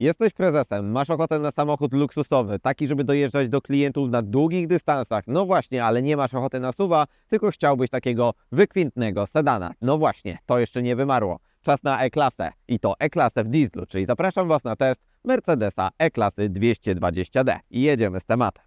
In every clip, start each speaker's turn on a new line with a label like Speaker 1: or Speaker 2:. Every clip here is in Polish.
Speaker 1: Jesteś prezesem, masz ochotę na samochód luksusowy, taki, żeby dojeżdżać do klientów na długich dystansach. No właśnie, ale nie masz ochoty na SUV-a, tylko chciałbyś takiego wykwintnego sedana. No właśnie, to jeszcze nie wymarło. Czas na E-klasę i to E-klasę w dieslu, czyli zapraszam Was na test Mercedesa E-klasy 220d i jedziemy z tematem.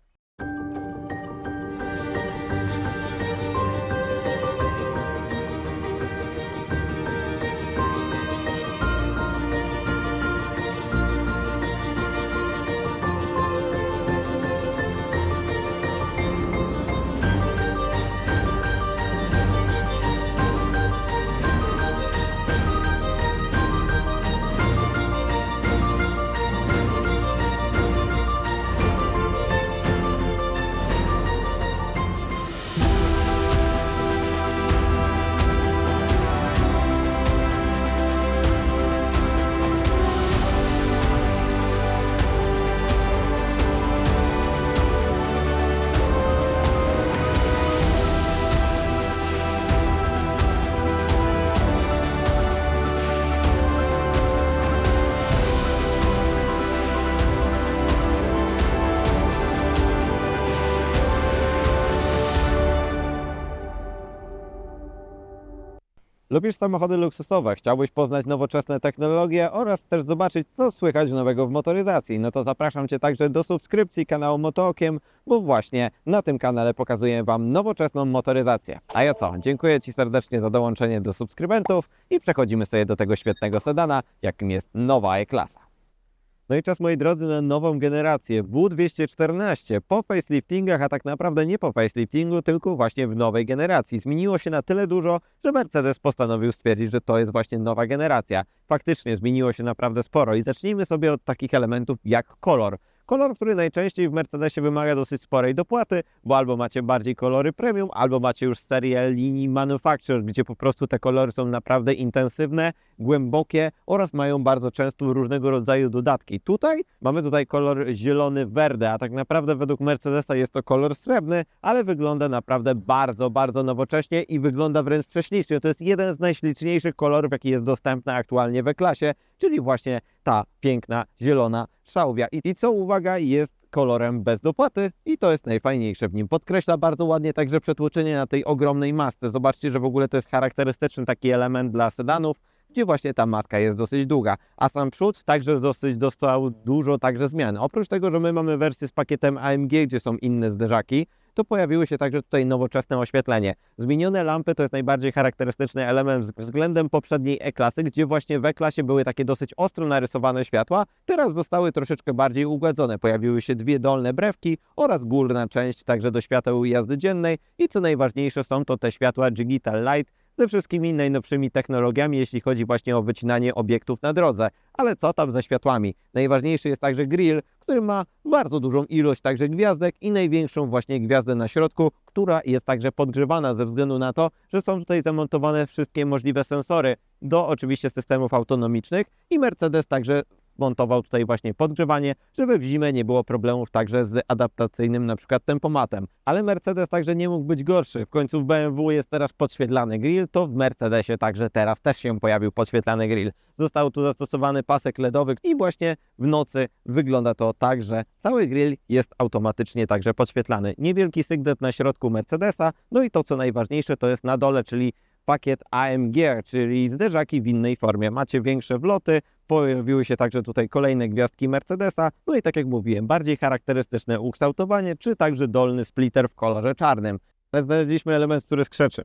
Speaker 1: Lubisz samochody luksusowe, chciałbyś poznać nowoczesne technologie oraz też zobaczyć, co słychać nowego w motoryzacji. No to zapraszam Cię także do subskrypcji kanału Motookiem, bo właśnie na tym kanale pokazuję Wam nowoczesną motoryzację. A ja co? Dziękuję Ci serdecznie za dołączenie do subskrybentów i przechodzimy sobie do tego świetnego sedana, jakim jest nowa E-klasa. No i czas, moi drodzy, na nową generację W214 po faceliftingach, a tak naprawdę nie po faceliftingu, tylko właśnie w nowej generacji. Zmieniło się na tyle dużo, że Mercedes postanowił stwierdzić, że to jest właśnie nowa generacja. Faktycznie zmieniło się naprawdę sporo i zacznijmy sobie od takich elementów jak kolor. Kolor, który najczęściej w Mercedesie wymaga dosyć sporej dopłaty, bo albo macie bardziej kolory premium, albo macie już serię linii manufacturer, gdzie po prostu te kolory są naprawdę intensywne, głębokie oraz mają bardzo często różnego rodzaju dodatki. Tutaj mamy kolor zielony verde, a tak naprawdę według Mercedesa jest to kolor srebrny, ale wygląda naprawdę bardzo, bardzo nowocześnie i wygląda wręcz prześlicznie. To jest jeden z najśliczniejszych kolorów, jaki jest dostępny aktualnie w E-klasie, czyli właśnie ta piękna zielona szałwia. I co uwaga, jest kolorem bez dopłaty i to jest najfajniejsze w nim. Podkreśla bardzo ładnie także przetłoczenie na tej ogromnej masce. Zobaczcie, że w ogóle to jest charakterystyczny taki element dla sedanów, gdzie właśnie ta maska jest dosyć długa, a sam przód także dostał dużo także zmian. Oprócz tego, że my mamy wersję z pakietem AMG, gdzie są inne zderzaki, to pojawiły się także tutaj nowoczesne oświetlenie. Zmienione lampy to jest najbardziej charakterystyczny element względem poprzedniej E-klasy, gdzie właśnie w E-klasie były takie dosyć ostro narysowane światła, teraz zostały troszeczkę bardziej ugładzone. Pojawiły się dwie dolne brewki oraz górna część także do świateł jazdy dziennej i co najważniejsze są to te światła Digital Light, ze wszystkimi najnowszymi technologiami, jeśli chodzi właśnie o wycinanie obiektów na drodze. Ale co tam ze światłami? Najważniejszy jest także grill, który ma bardzo dużą ilość także gwiazdek i największą właśnie gwiazdę na środku, która jest także podgrzewana ze względu na to, że są tutaj zamontowane wszystkie możliwe sensory do oczywiście systemów autonomicznych i Mercedes także montował tutaj właśnie podgrzewanie, żeby w zimę nie było problemów także z adaptacyjnym na przykład tempomatem. Ale Mercedes także nie mógł być gorszy. W końcu w BMW jest teraz podświetlany grill, to w Mercedesie także teraz też się pojawił podświetlany grill. Został tu zastosowany pasek LEDowy i właśnie w nocy wygląda to tak, że cały grill jest automatycznie także podświetlany. Niewielki sygnet na środku Mercedesa, no i to co najważniejsze to jest na dole, czyli pakiet AMG, czyli zderzaki w innej formie. Macie większe wloty, pojawiły się także tutaj kolejne gwiazdki Mercedesa, no i tak jak mówiłem, bardziej charakterystyczne ukształtowanie, czy także dolny splitter w kolorze czarnym. Znaleźliśmy element, który skrzeczy.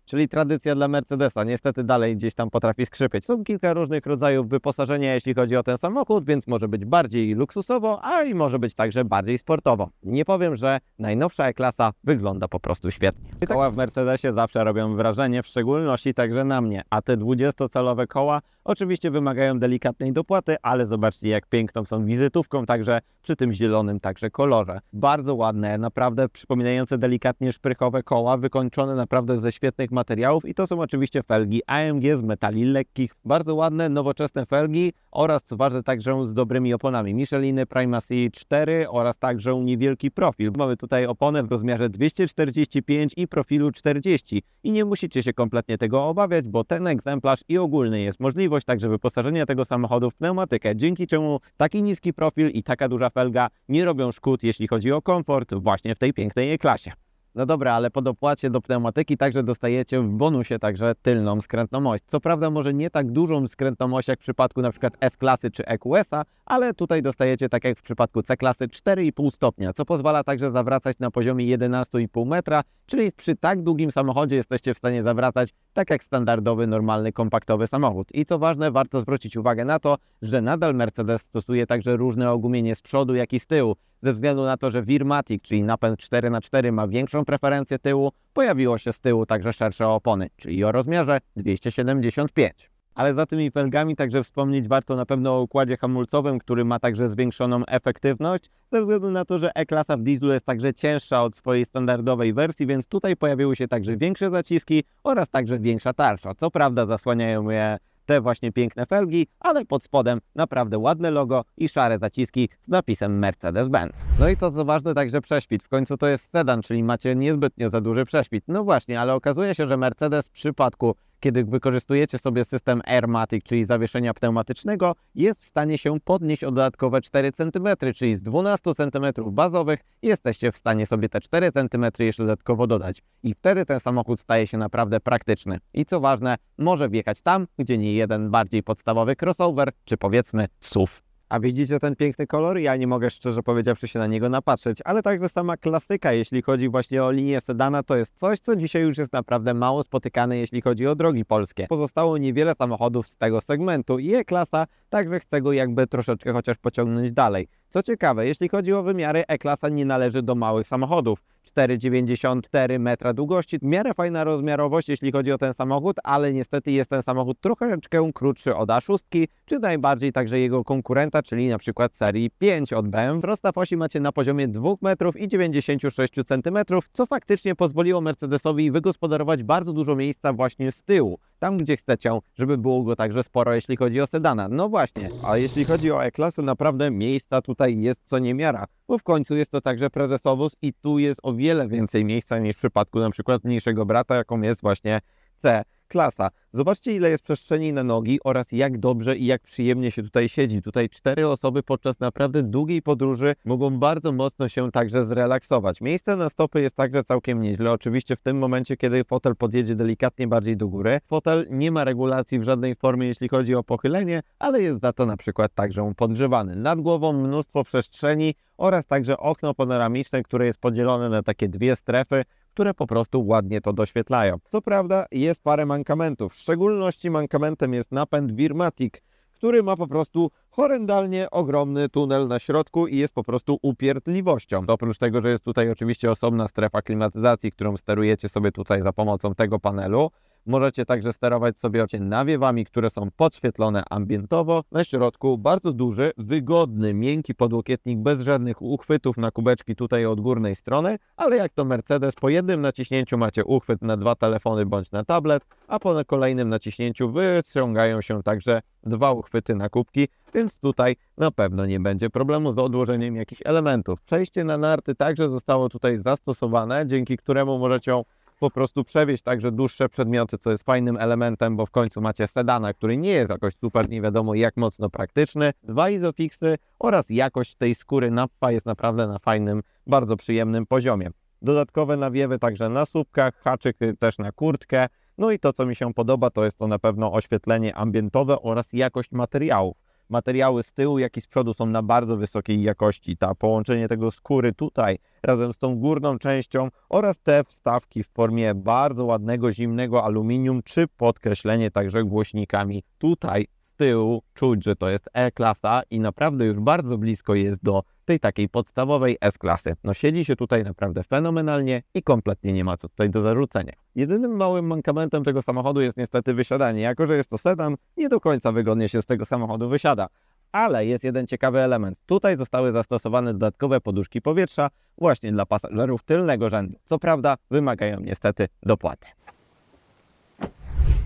Speaker 1: Czyli tradycja dla Mercedesa, niestety dalej gdzieś tam potrafi skrzypieć. Są kilka różnych rodzajów wyposażenia, jeśli chodzi o ten samochód, więc może być bardziej luksusowo, a i może być także bardziej sportowo. Nie powiem, że najnowsza E-klasa wygląda po prostu świetnie. Koła w Mercedesie zawsze robią wrażenie, w szczególności także na mnie, a te 20-calowe koła oczywiście wymagają delikatnej dopłaty, ale zobaczcie jak piękną są wizytówką także przy tym zielonym także kolorze. Bardzo ładne, naprawdę przypominające delikatnie szprychowe koła, wykończone naprawdę ze świetnych materiałów i to są oczywiście felgi AMG z metali lekkich. Bardzo ładne, nowoczesne felgi oraz co ważne także z dobrymi oponami. Micheliny Primacy 4 oraz także niewielki profil. Mamy tutaj oponę w rozmiarze 245 i profilu 40 i nie musicie się kompletnie tego obawiać, bo ten egzemplarz i ogólny jest możliwość możliwość także wyposażenia tego samochodu w pneumatykę, dzięki czemu taki niski profil i taka duża felga nie robią szkód, jeśli chodzi o komfort właśnie w tej pięknej E-klasie. No dobra, ale po dopłacie do pneumatyki także dostajecie w bonusie także tylną skrętną oś. Co prawda może nie tak dużą skrętną oś jak w przypadku na przykład S-klasy czy EQS-a, ale tutaj dostajecie tak jak w przypadku C-klasy 4,5 stopnia, co pozwala także zawracać na poziomie 11,5 metra, czyli przy tak długim samochodzie jesteście w stanie zawracać tak jak standardowy, normalny, kompaktowy samochód. I co ważne, warto zwrócić uwagę na to, że nadal Mercedes stosuje także różne ogumienie z przodu, jak i z tyłu. Ze względu na to, że Wirmatic, czyli napęd 4x4 ma większą preferencję tyłu, pojawiło się z tyłu także szersze opony, czyli o rozmiarze 275. Ale za tymi felgami także wspomnieć warto na pewno o układzie hamulcowym, który ma także zwiększoną efektywność, ze względu na to, że E-klasa w dieslu jest także cięższa od swojej standardowej wersji, więc tutaj pojawiły się także większe zaciski oraz także większa tarcza. Co prawda zasłaniają je te właśnie piękne felgi, ale pod spodem naprawdę ładne logo i szare zaciski z napisem Mercedes-Benz. No i to co ważne, także prześwit. W końcu to jest sedan, czyli macie niezbytnio za duży prześwit. No właśnie, ale okazuje się, że Mercedes w przypadku, kiedy wykorzystujecie sobie system Airmatic, czyli zawieszenia pneumatycznego, jest w stanie się podnieść o dodatkowe 4 cm, czyli z 12 cm bazowych jesteście w stanie sobie te 4 cm jeszcze dodatkowo dodać. I wtedy ten samochód staje się naprawdę praktyczny. I co ważne, może wjechać tam, gdzie nie jeden bardziej podstawowy crossover, czy powiedzmy SUV. A widzicie ten piękny kolor? Ja nie mogę szczerze powiedziawszy się na niego napatrzeć, ale także sama klasyka, jeśli chodzi właśnie o linię sedana, to jest coś, co dzisiaj już jest naprawdę mało spotykane, jeśli chodzi o drogi polskie. Pozostało niewiele samochodów z tego segmentu i E-klasa także chce go jakby troszeczkę chociaż pociągnąć dalej. Co ciekawe, jeśli chodzi o wymiary, E-klasa nie należy do małych samochodów. 4,94 metra długości, w miarę fajna rozmiarowość, jeśli chodzi o ten samochód, ale niestety jest ten samochód troszeczkę krótszy od A6, czy najbardziej także jego konkurenta, czyli na przykład serii 5 od BMW. Wzrost osi macie na poziomie 2 metrów i 96 cm, co faktycznie pozwoliło Mercedesowi wygospodarować bardzo dużo miejsca właśnie z tyłu. Tam, gdzie chcecie, żeby było go także sporo, jeśli chodzi o sedana. No właśnie, a jeśli chodzi o E-klasę, naprawdę miejsca tutaj jest co niemiara, bo w końcu jest to także prezesowóz i tu jest o wiele więcej miejsca niż w przypadku na przykład mniejszego brata, jaką jest właśnie C-klasa. Zobaczcie, ile jest przestrzeni na nogi oraz jak dobrze i jak przyjemnie się tutaj siedzi. Tutaj 4 osoby podczas naprawdę długiej podróży mogą bardzo mocno się także zrelaksować. Miejsce na stopy jest także całkiem nieźle. Oczywiście w tym momencie, kiedy fotel podjedzie delikatnie bardziej do góry. Fotel nie ma regulacji w żadnej formie, jeśli chodzi o pochylenie, ale jest za to na przykład także podgrzewany. Nad głową mnóstwo przestrzeni oraz także okno panoramiczne, które jest podzielone na takie dwie strefy, które po prostu ładnie to doświetlają. Co prawda jest parę mankamentów, w szczególności mankamentem jest napęd Wirmatic, który ma po prostu horrendalnie ogromny tunel na środku i jest po prostu upierdliwością. Oprócz tego, że jest tutaj oczywiście osobna strefa klimatyzacji, którą sterujecie sobie tutaj za pomocą tego panelu, możecie także sterować sobie nawiewami, które są podświetlone ambientowo. Na środku bardzo duży, wygodny, miękki podłokietnik bez żadnych uchwytów na kubeczki tutaj od górnej strony, ale jak to Mercedes, po jednym naciśnięciu macie uchwyt na 2 telefony bądź na tablet, a po kolejnym naciśnięciu wyciągają się także 2 uchwyty na kubki, więc tutaj na pewno nie będzie problemu z odłożeniem jakichś elementów. Przejście na narty także zostało tutaj zastosowane, dzięki któremu możecie po prostu przewieźć także dłuższe przedmioty, co jest fajnym elementem, bo w końcu macie sedana, który nie jest jakoś super nie wiadomo jak mocno praktyczny. 2 izofixy oraz jakość tej skóry nappa jest naprawdę na fajnym, bardzo przyjemnym poziomie. Dodatkowe nawiewy także na słupkach, haczyk też na kurtkę. No i to, co mi się podoba, to jest to na pewno oświetlenie ambientowe oraz jakość materiałów. Materiały z tyłu, jak i z przodu są na bardzo wysokiej jakości. Połączenie tego skóry tutaj razem z tą górną częścią oraz te wstawki w formie bardzo ładnego, zimnego aluminium, czy podkreślenie także głośnikami tutaj z tyłu. Czuć, że to jest E-klasa i naprawdę już bardzo blisko jest do tej takiej podstawowej S-klasy. No siedzi się tutaj naprawdę fenomenalnie i kompletnie nie ma co tutaj do zarzucenia. Jedynym małym mankamentem tego samochodu jest niestety wysiadanie. Jako że jest to sedan, nie do końca wygodnie się z tego samochodu wysiada. Ale jest jeden ciekawy element. Tutaj zostały zastosowane dodatkowe poduszki powietrza właśnie dla pasażerów tylnego rzędu. Co prawda wymagają niestety dopłaty.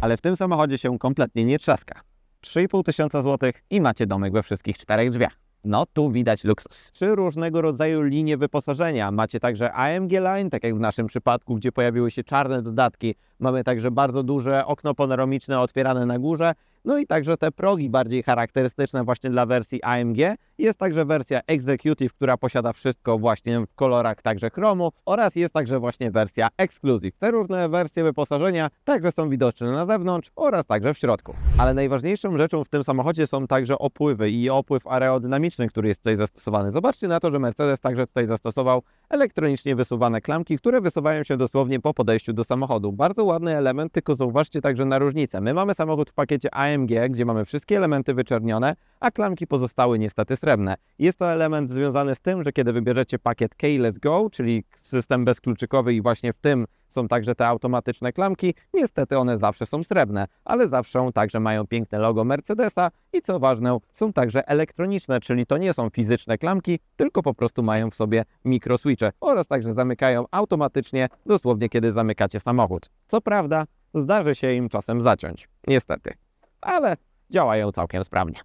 Speaker 1: Ale w tym samochodzie się kompletnie nie trzaska. 3,5 tysiąca złotych i macie domek we wszystkich 4 drzwiach. No tu widać luksus. 3 różnego rodzaju linie wyposażenia. Macie także AMG Line, tak jak w naszym przypadku, gdzie pojawiły się czarne dodatki. Mamy także bardzo duże okno panoramiczne otwierane na górze. No i także te progi bardziej charakterystyczne właśnie dla wersji AMG. Jest także wersja Executive, która posiada wszystko właśnie w kolorach także chromu oraz jest także właśnie wersja Exclusive. Te różne wersje wyposażenia także są widoczne na zewnątrz oraz także w środku. Ale najważniejszą rzeczą w tym samochodzie są także opływy i opływ aerodynamiczny, który jest tutaj zastosowany. Zobaczcie na to, że Mercedes także tutaj zastosował elektronicznie wysuwane klamki, które wysuwają się dosłownie po podejściu do samochodu. Bardzo ładny element, tylko zauważcie także na różnicę. My mamy samochód w pakiecie AMG, gdzie mamy wszystkie elementy wyczernione, a klamki pozostały niestety srebrne. Jest to element związany z tym, że kiedy wybierzecie pakiet Keyless Go, czyli system bezkluczykowy i właśnie w tym są także te automatyczne klamki, niestety one zawsze są srebrne, ale zawsze także mają piękne logo Mercedesa i co ważne, są także elektroniczne, czyli to nie są fizyczne klamki, tylko po prostu mają w sobie mikroswitche oraz także zamykają automatycznie, dosłownie kiedy zamykacie samochód. Co prawda, zdarzy się im czasem zaciąć, niestety, ale działają całkiem sprawnie.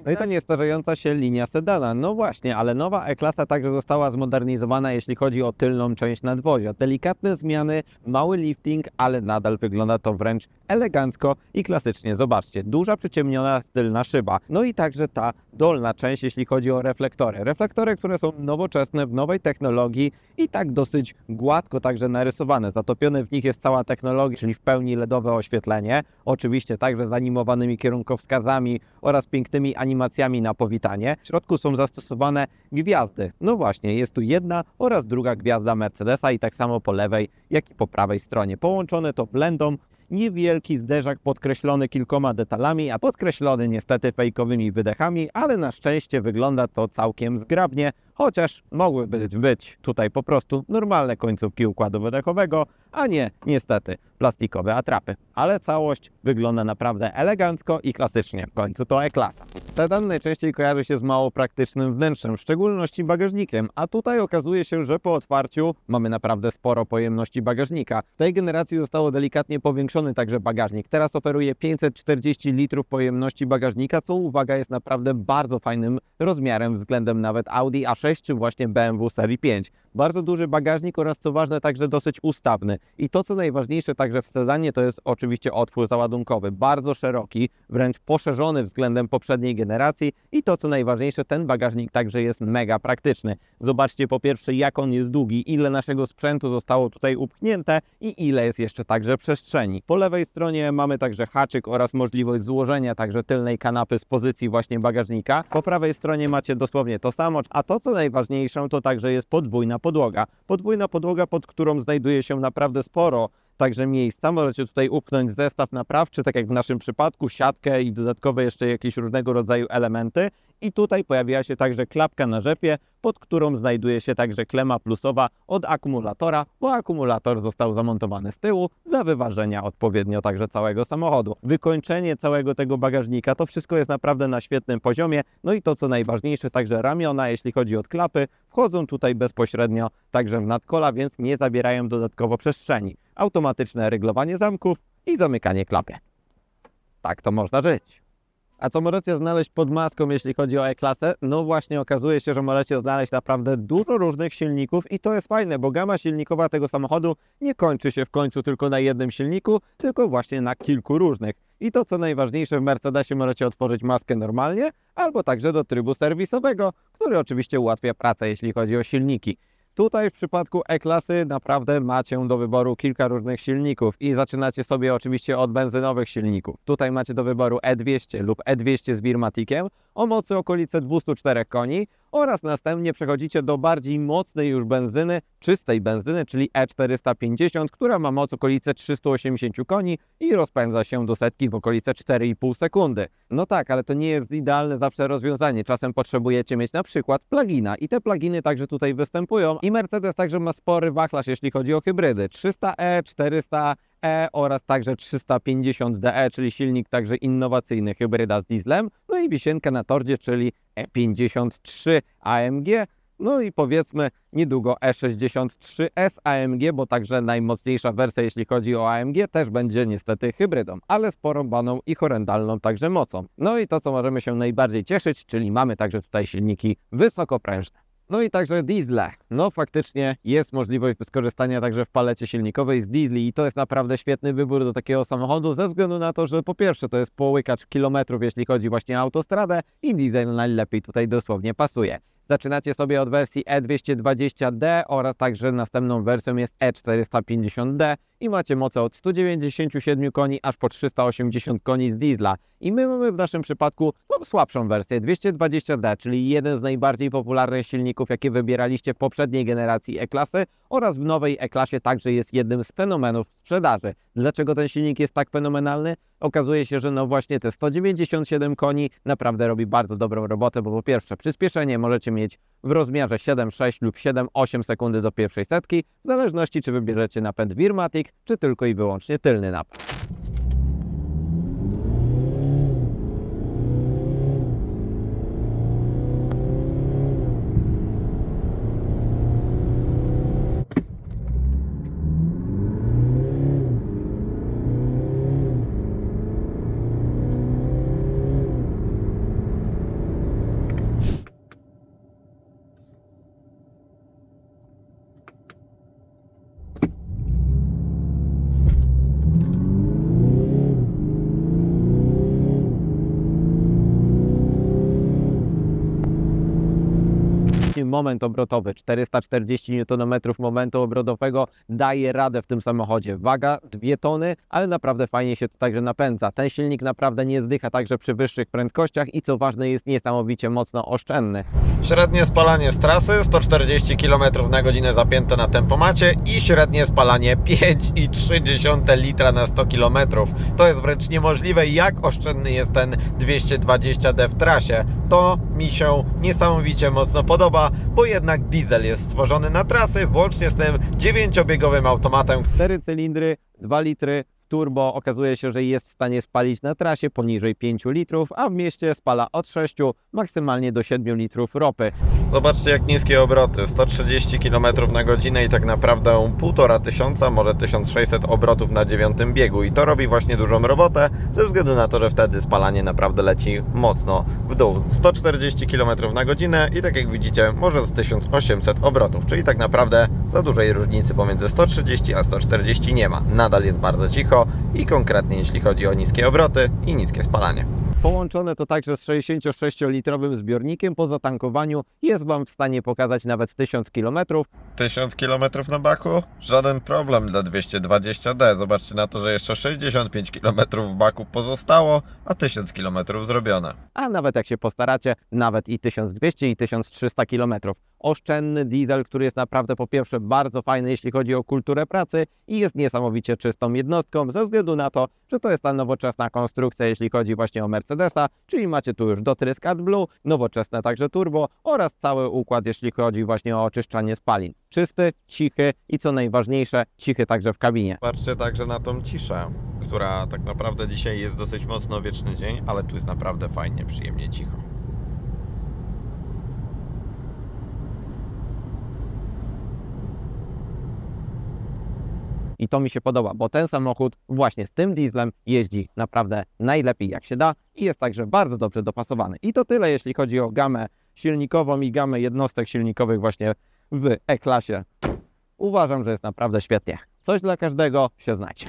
Speaker 1: No i ta niestarzejąca się linia sedana. No właśnie, ale nowa E-klasa także została zmodernizowana, jeśli chodzi o tylną część nadwozia. Delikatne zmiany, mały lifting, ale nadal wygląda to wręcz elegancko i klasycznie. Zobaczcie, duża przyciemniona tylna szyba. No i także ta dolna część, jeśli chodzi o reflektory. Reflektory, które są nowoczesne, w nowej technologii i tak dosyć gładko także narysowane. Zatopione w nich jest cała technologia, czyli w pełni LEDowe oświetlenie. Oczywiście także z animowanymi kierunkowskazami oraz pięknymi animacjami na powitanie. W środku są zastosowane gwiazdy. No właśnie, jest tu jedna oraz druga gwiazda Mercedesa i tak samo po lewej, jak i po prawej stronie. Połączone to blendą. Niewielki zderzak podkreślony kilkoma detalami, a podkreślony niestety fejkowymi wydechami, ale na szczęście wygląda to całkiem zgrabnie, chociaż mogłyby być tutaj po prostu normalne końcówki układu wydechowego, a nie niestety plastikowe atrapy. Ale całość wygląda naprawdę elegancko i klasycznie, w końcu to E-klasa. Sedan najczęściej kojarzy się z mało praktycznym wnętrzem, w szczególności bagażnikiem, a tutaj okazuje się, że po otwarciu mamy naprawdę sporo pojemności bagażnika. W tej generacji zostało delikatnie powiększony także bagażnik. Teraz oferuje 540 litrów pojemności bagażnika, co uwaga jest naprawdę bardzo fajnym rozmiarem względem nawet Audi A6 czy właśnie BMW serii 5. Bardzo duży bagażnik oraz co ważne także dosyć ustawny. I to co najważniejsze także w sedanie to jest oczywiście otwór załadunkowy. Bardzo szeroki, wręcz poszerzony względem poprzedniej generacji i to co najważniejsze, ten bagażnik także jest mega praktyczny. Zobaczcie po pierwsze jak on jest długi, ile naszego sprzętu zostało tutaj upchnięte i ile jest jeszcze także przestrzeni. Po lewej stronie mamy także haczyk oraz możliwość złożenia także tylnej kanapy z pozycji właśnie bagażnika. Po prawej stronie macie dosłownie to samo, a to co najważniejsze to także jest podwójna podłoga. Podwójna podłoga, pod którą znajduje się naprawdę sporo także miejsca. Możecie tutaj upchnąć zestaw naprawczy, tak jak w naszym przypadku, siatkę i dodatkowe jeszcze jakieś różnego rodzaju elementy. I tutaj pojawiła się także klapka na rzepie, pod którą znajduje się także klema plusowa od akumulatora, bo akumulator został zamontowany z tyłu dla wyważenia odpowiednio także całego samochodu. Wykończenie całego tego bagażnika, to wszystko jest naprawdę na świetnym poziomie. No i to co najważniejsze, także ramiona, jeśli chodzi o klapy, wchodzą tutaj bezpośrednio także w nadkola, więc nie zabierają dodatkowo przestrzeni. Automatyczne ryglowanie zamków i zamykanie klapy. Tak to można żyć. A co możecie znaleźć pod maską, jeśli chodzi o E-klasę? No właśnie okazuje się, że możecie znaleźć naprawdę dużo różnych silników i to jest fajne, bo gama silnikowa tego samochodu nie kończy się w końcu tylko na jednym silniku, tylko właśnie na kilku różnych. I to co najważniejsze, w Mercedesie możecie otworzyć maskę normalnie, albo także do trybu serwisowego, który oczywiście ułatwia pracę, jeśli chodzi o silniki. Tutaj w przypadku E-klasy naprawdę macie do wyboru kilka różnych silników i zaczynacie sobie oczywiście od benzynowych silników. Tutaj macie do wyboru E200 lub E200 z Wirmatikiem o mocy okolice 204 koni oraz następnie przechodzicie do bardziej mocnej już benzyny, czystej benzyny, czyli E450, która ma moc okolice 380 koni i rozpędza się do setki w okolice 4,5 sekundy. No tak, ale to nie jest idealne zawsze rozwiązanie. Czasem potrzebujecie mieć na przykład plugina i te pluginy także tutaj występują i Mercedes także ma spory wachlarz, jeśli chodzi o hybrydy. 300e, 400e oraz także 350DE, czyli silnik także innowacyjny hybryda z dieslem. No i wisienka na torcie, czyli E53 AMG. No i powiedzmy niedługo E63S AMG, bo także najmocniejsza wersja, jeśli chodzi o AMG, też będzie niestety hybrydą, ale z porąbaną i horrendalną także mocą. No i to, co możemy się najbardziej cieszyć, czyli mamy także tutaj silniki wysokoprężne. No i także diesle. No faktycznie jest możliwość skorzystania także w palecie silnikowej z diesli i to jest naprawdę świetny wybór do takiego samochodu ze względu na to, że po pierwsze to jest połykacz kilometrów, jeśli chodzi właśnie o autostradę i diesel najlepiej tutaj dosłownie pasuje. Zaczynacie sobie od wersji E220d oraz także następną wersją jest E450d i macie moce od 197 koni aż po 380 koni z diesla. I my mamy w naszym przypadku słabszą wersję 220d, czyli jeden z najbardziej popularnych silników, jakie wybieraliście w poprzedniej generacji E-klasy oraz w nowej E-klasie także jest jednym z fenomenów sprzedaży. Dlaczego ten silnik jest tak fenomenalny? Okazuje się, że no właśnie te 197 koni naprawdę robi bardzo dobrą robotę, bo po pierwsze przyspieszenie możecie mieć w rozmiarze 7,6 lub 7,8 sekundy do pierwszej setki, w zależności czy wybierzecie napęd Wirmatic, czy tylko i wyłącznie tylny napęd. Moment obrotowy 440 Nm momentu obrotowego daje radę w tym samochodzie. Waga 2 tony, ale naprawdę fajnie się to także napędza. Ten silnik naprawdę nie zdycha także przy wyższych prędkościach i co ważne jest niesamowicie mocno oszczędny.
Speaker 2: Średnie spalanie z trasy 140 km na godzinę zapięte na tempomacie i średnie spalanie 5,3 litra na 100 km. To jest wręcz niemożliwe, jak oszczędny jest ten 220d w trasie. To mi się niesamowicie mocno podoba, bo jednak diesel jest stworzony na trasy, włącznie z tym 9-biegowym automatem.
Speaker 1: 4 cylindry, 2 litry, turbo okazuje się, że jest w stanie spalić na trasie poniżej 5 litrów, a w mieście spala od 6 maksymalnie do 7 litrów ropy.
Speaker 2: Zobaczcie jak niskie obroty, 130 km na godzinę i tak naprawdę 1500, może 1600 obrotów na 9 biegu i to robi właśnie dużą robotę, ze względu na to, że wtedy spalanie naprawdę leci mocno w dół. 140 km na godzinę i tak jak widzicie może z 1800 obrotów, czyli tak naprawdę za dużej różnicy pomiędzy 130 a 140 nie ma. Nadal jest bardzo cicho i konkretnie jeśli chodzi o niskie obroty i niskie spalanie.
Speaker 1: Połączone to także z 66-litrowym zbiornikiem po zatankowaniu jest Wam w stanie pokazać nawet 1000 km.
Speaker 2: 1000 km na baku? Żaden problem dla 220d. Zobaczcie na to, że jeszcze 65 km w baku pozostało, a 1000 km zrobione.
Speaker 1: A nawet jak się postaracie, nawet i 1200 i 1300 km. Oszczędny diesel, który jest naprawdę po pierwsze bardzo fajny, jeśli chodzi o kulturę pracy i jest niesamowicie czystą jednostką ze względu na to, że to jest ta nowoczesna konstrukcja, jeśli chodzi właśnie o Mercedesa, czyli macie tu już dotrysk AdBlue, nowoczesne także turbo oraz cały układ, jeśli chodzi właśnie o oczyszczanie spalin. Czysty, cichy i co najważniejsze, cichy także w kabinie.
Speaker 2: Patrzcie także na tą ciszę, która tak naprawdę dzisiaj jest dosyć mocno wieczny dzień, ale tu jest naprawdę fajnie, przyjemnie cicho.
Speaker 1: I to mi się podoba, bo ten samochód właśnie z tym dieslem jeździ naprawdę najlepiej jak się da i jest także bardzo dobrze dopasowany. I to tyle, jeśli chodzi o gamę silnikową i gamę jednostek silnikowych właśnie w E-klasie. Uważam, że jest naprawdę świetnie. Coś dla każdego się znajdzie.